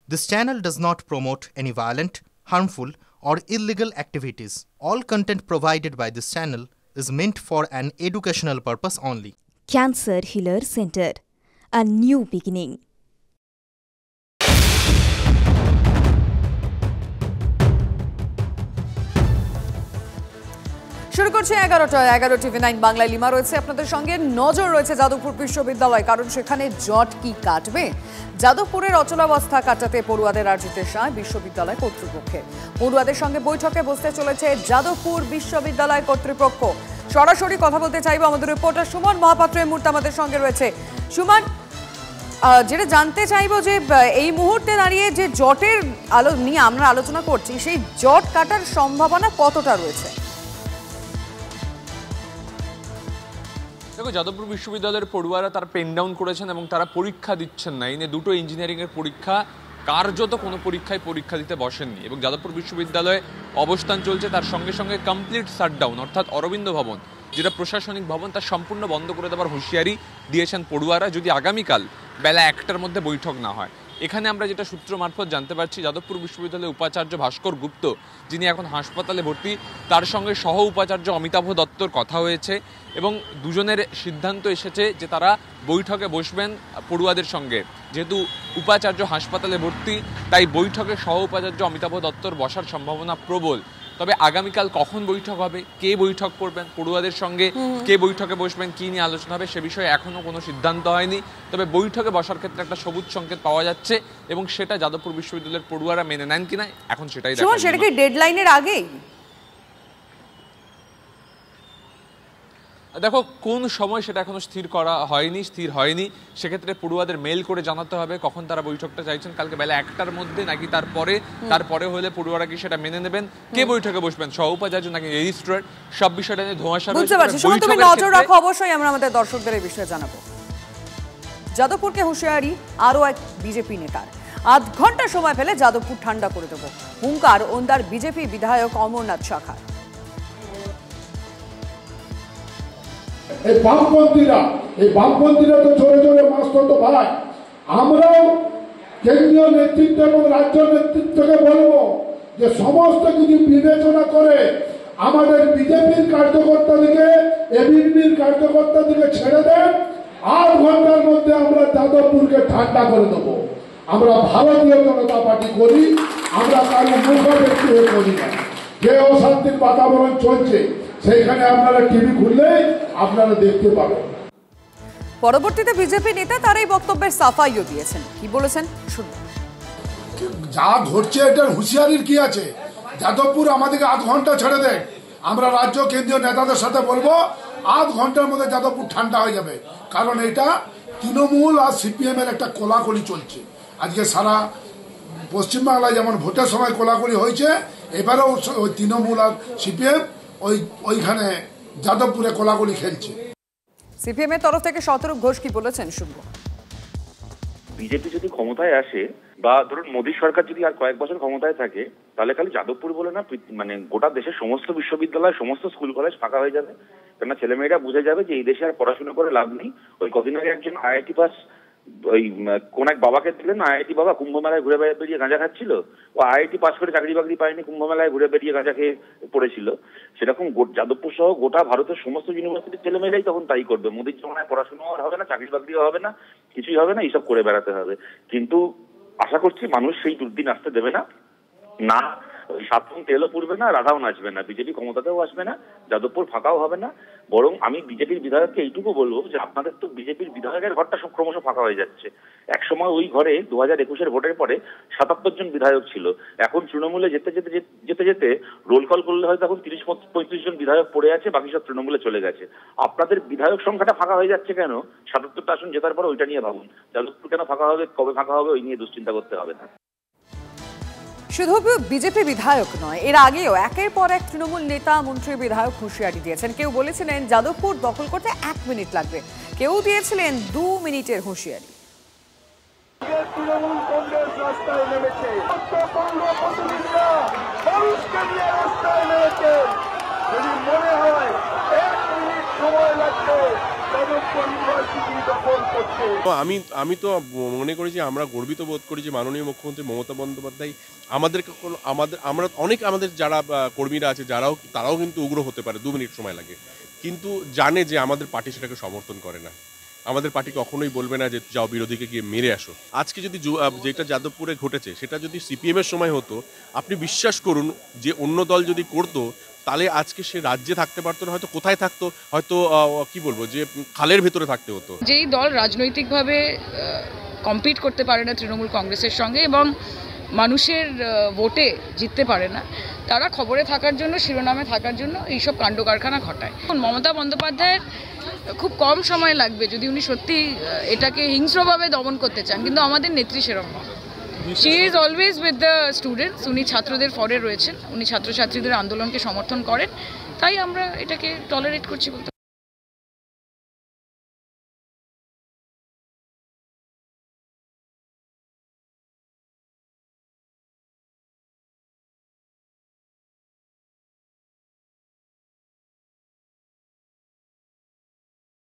This channel does not promote any violent, harmful, or illegal activities. All content provided by this channel is meant for an educational purpose only. Cancer Healer Center, a new beginning. শুরু করছে 11 TV9 বাংলায় lima রয়েছে আপনাদের সঙ্গে। নজর রয়েছে যাদবপুর বিশ্ববিদ্যালয়, কারণ সেখানে জট কি কাটবে। যাদবপুরের অচলাবস্থা কাটাতে পড়ুয়াদের আর্জিতে সায় বিশ্ববিদ্যালয় কর্তৃপক্ষের। পড়ুয়াদের সঙ্গে বৈঠকে বসতে চলেছে যাদবপুর বিশ্ববিদ্যালয় কর্তৃপক্ষ। সরাসরি কথা বলতে চাইবো আমাদের রিপোর্টার সুমন মহাপাত্র এই মুহূর্তে আমাদের সঙ্গে রয়েছে। সুমন, যেটা জানতে চাইবো যে এই মুহূর্তে দাঁড়িয়ে যে জটের নিয়ে আমরা আলোচনা করছি, সেই জট কাটার সম্ভাবনা কতটা রয়েছে? দেখো, যাদবপুর বিশ্ববিদ্যালয়ের পড়ুয়ারা তারা পেন ডাউন করেছেন এবং তারা পরীক্ষা দিচ্ছেন না। এই নিয়ে দুটো ইঞ্জিনিয়ারিংয়ের পরীক্ষা, কার্যত কোনো পরীক্ষা দিতে বসেননি এবং যাদবপুর বিশ্ববিদ্যালয়ে অবস্থান চলছে। তার সঙ্গে সঙ্গে কমপ্লিট শাটডাউন, অর্থাৎ অরবিন্দ ভবন যেটা প্রশাসনিক ভবন, তার সম্পূর্ণ বন্ধ করে দেওয়ার হুঁশিয়ারি দিয়েছেন পড়ুয়ারা যদি আগামীকাল বেলা 1টার মধ্যে বৈঠক না হয়। এখানে আমরা যেটা সূত্র মারফত জানতে পারছি, যাদবপুর বিশ্ববিদ্যালয়ের উপাচার্য ভাস্কর গুপ্ত, যিনি এখন হাসপাতালে ভর্তি, তার সঙ্গে সহ উপাচার্য অমিতাভ দত্তর কথা হয়েছে এবং দুজনের সিদ্ধান্ত এসেছে যে তারা বৈঠকে বসবেন পড়ুয়াদের সঙ্গে। যেহেতু উপাচার্য হাসপাতালে ভর্তি, তাই বৈঠকে সহ উপাচার্য অমিতাভ দত্তর বসার সম্ভাবনা প্রবল। তবে আগামীকাল কখন বৈঠক হবে, কে বৈঠক করবেন পড়ুয়াদের সঙ্গে, কে বৈঠকে বসবেন, কি নিয়ে আলোচনা হবে, সে বিষয়ে এখনো কোনো সিদ্ধান্ত হয়নি। তবে বৈঠকে বসার ক্ষেত্রে একটা সবুজ সংকেত পাওয়া যাচ্ছে এবং সেটা যাদবপুর বিশ্ববিদ্যালয়ের পড়ুয়ারা মেনে নেন কিনা এখন সেটাই দেখা যাবে। সেটা কি ডেডলাইনের আগেই? দেখো, কোন সময় সেটা এখনো স্থির হয়নি। সেক্ষেত্রে পড়ুয়াদের মেল করে জানাতে হবে কখন তারা বৈঠকটা চাইছেন, কালকে বেলা 1টার মধ্যে নাকি তারপরে হলে পড়ুয়ারা কি সেটা মেনে নেবেন। কে বৈঠকে বসবেন, সহ উপাচার্য নাকি রেজিস্ট্রার, সব বিষয়টা নিয়ে ধোঁয়াশা রয়েছে। বুঝতে পারছি। তুমি নজর রাখো, অবশ্যই আমরা আমাদের দর্শকদের এই বিষয়ে জানাবো। যাদবপুরকে হুঁশিয়ারি আরও এক বিজেপি নেতার। আধ ঘন্টা সময় পেলে যাদবপুর ঠান্ডা করে দেবো, হুঙ্কার ওন্দার বিজেপি বিধায়ক অমরনাথ শাখার। এই বামপন্থীরা তো জোরে জোরে মাঝপথ ভাই। আমরাও কেন্দ্রীয় নেতৃত্ব এবং রাজ্য নেতৃত্বকে বলবো যে সমস্ত কিছু বিবেচনা করে আমাদের বিজেপির কার্যকর্তাদিকে, এবিপির কার্যকর্তাদিকে ছেড়ে দেন। 8 ঘন্টার মধ্যে আমরা যাদবপুরকে ঠান্ডা করে দেবো। আমরা ভারতীয় জনতা পার্টি করি, আমরা কারো মুখাপেক্ষি হয়ে করি না। যে অশান্তির বাতাবরণ চলছে সেইখানে আপনারা টিভি খুললেই আপনারা দেখতে পাবেন। পরবর্তীতে বিজেপি নেতা তার এই বক্তব্যের সাফাইও দিয়েছেন। কি বলেছেন শুনুন। যা ঘটছে এটার হুঁশিয়ারির কি আছে? যাদবপুর আমাদেরকে 8 ঘন্টা ছেড়ে দেয়। আমরা রাজ্য কেন্দ্রীয় নেতাদের সাথে বলবো 8 ঘন্টার মধ্যে যাদবপুর ঠান্ডা হয়ে যাবে। কারণ এটা তৃণমূল আর সিপিএম এর একটা কোলাকুলি চলছে। আজকে সারা পশ্চিমবাংলায় যেমন ভোটের সময় কোলাকুলি হয়েছে, এবারেও ওই তৃণমূল আর সিপিএম ওইখানে যাদবপুরে কোলাগুলি খেলছে। সিপিএম এর তরফ থেকে শতরূপ ঘোষ কি বলেছেন শুনবো। বিজেপি যদি ক্ষমতায় আসে বা ধরুন মোদী সরকার যদি আর কয়েক বছর ক্ষমতায় থাকে, তাহলে খালি যাদবপুর বলে না, মানে গোটা দেশের সমস্ত বিশ্ববিদ্যালয়, সমস্ত স্কুল কলেজ ফাঁকা হয়ে যাবে। কেননা ছেলেমেয়েরা বুঝে যাবে যে এই দেশে আর পড়াশোনা করে লাভ নেই। ওই কদিন আগে একজন আইআইটি পাস ওই কোন এক বাবাকে দিলেন, আইআইটি বাবা কুম্ভ মেলায় ঘুরে বেরিয়ে গাঁজা খাচ্ছিল। ও আইআইটি পাস করে চাকরি বাকরি পায়নি, কুম্ভ মেলায় ঘুরে বেরিয়ে গাঁজা খেয়ে পড়েছিল। সেরকম যাদবপুর সহ গোটা ভারতের সমস্ত ইউনিভার্সিটির ছেলেমেয়েরাই তখন তাই করবে। মোদির জমানায় পড়াশোনাও হবে না, চাকরি বাকরিও হবে না, কিছুই হবে না, এইসব করে বেড়াতে হবে। কিন্তু আশা করছি মানুষ সেই দুর্দিন আসতে দেবে না। না সাতক্ষণ তেলও পুড়বে না, রাধাও নাচবে না, বিজেপি ক্ষমতাতেও আসবে না, যাদবপুর ফাঁকাও হবে না। বরং আমি বিজেপির বিধায়ককে এইটুকু বলবো যে আপনাদের তো বিজেপির বিধায়কের ঘরটা সব ক্রমশ ফাঁকা হয়ে যাচ্ছে। একসময় ওই ঘরে 2021-এর ভোটের পরে 77 জন বিধায়ক ছিল। এখন তৃণমূলে যেতে যেতে রোল কল করলে হয়তো এখন 30-35 জন বিধায়ক পড়ে আছে, বাকি সব তৃণমূলে চলে গেছে। আপনাদের বিধায়ক সংখ্যাটা ফাঁকা হয়ে যাচ্ছে কেন? 77টা আসন জেতার পর ওইটা নিয়ে ভাবুন। যাদবপুর কেন ফাঁকা হবে, কবে ফাঁকা হবে, ওই নিয়ে দুশ্চিন্তা করতে হবে না। শুধু বিজেপি বিধায়ক নয়, এর আগেও একের পর এক তৃণমূল নেতা, মন্ত্রী, বিধায়ক হুঁশিয়ারি দিয়েছেন। কেউ বলেছিলেন যাদবপুর দখল করতে 1 মিনিট লাগবে, কেউ দিয়েছিলেন 2 মিনিটের হুঁশিয়ারি। তৃণমূল কংগ্রেস রাস্তায় নেমেছে, মানুষকে নিয়ে রাস্তায় নেমেছে। যদি মনে হয় 1 মিনিট সময় লাগবে, যাদবপুর ইউনিভার্সিটি দখল করছে। আমি তো মনে করি যে আমরা গর্বিত বোধ করি যে মাননীয় মুখ্যমন্ত্রী মমতা বন্দ্যোপাধ্যায় আমরা আমাদের যারা কর্মীরা আছে তারাও কিন্তু উগ্র হতে পারে, 2 মিনিট সময় লাগে, কিন্তু জানে যে আমাদের পার্টি সেটাকে সমর্থন করে না। আমাদের পার্টি কখনোই বলবে না যে যাও বিরোধীকে গিয়ে মেরে আসো। আজকে যদি যেটা যাদবপুরে ঘটেছে সেটা যদি সিপিএম এর সময় হতো, আপনি বিশ্বাস করুন যে অন্য দল যদি করতো তাহলে আজকে সে রাজ্যে থাকতে পারতো না, হয়তো কোথায় থাকতো, হয়তো কি বলবো যে খালের ভেতরে থাকতে হতো। যেই দল রাজনৈতিকভাবে কম্পিট করতে পারে না তৃণমূল কংগ্রেসের সঙ্গে এবং মানুষের ভোটে জিততে পারে না, তারা খবরে থাকার জন্য, শিরোনামে থাকার জন্য এইসব কাণ্ড কারখানা ঘটায়। মমতা বন্দ্যোপাধ্যায়ের খুব কম সময় লাগবে যদি উনি সত্যি এটাকে হিংস্রভাবে দমন করতে চান, কিন্তু আমাদের নেত্রী সেরকম নয়। She is always with the students. উনি ছাত্রদের ফরে রয়েছেন, উনি ছাত্রছাত্রীদের আন্দোলনকে সমর্থন করেন, তাই আমরা এটাকে টলারেট করছি বলতে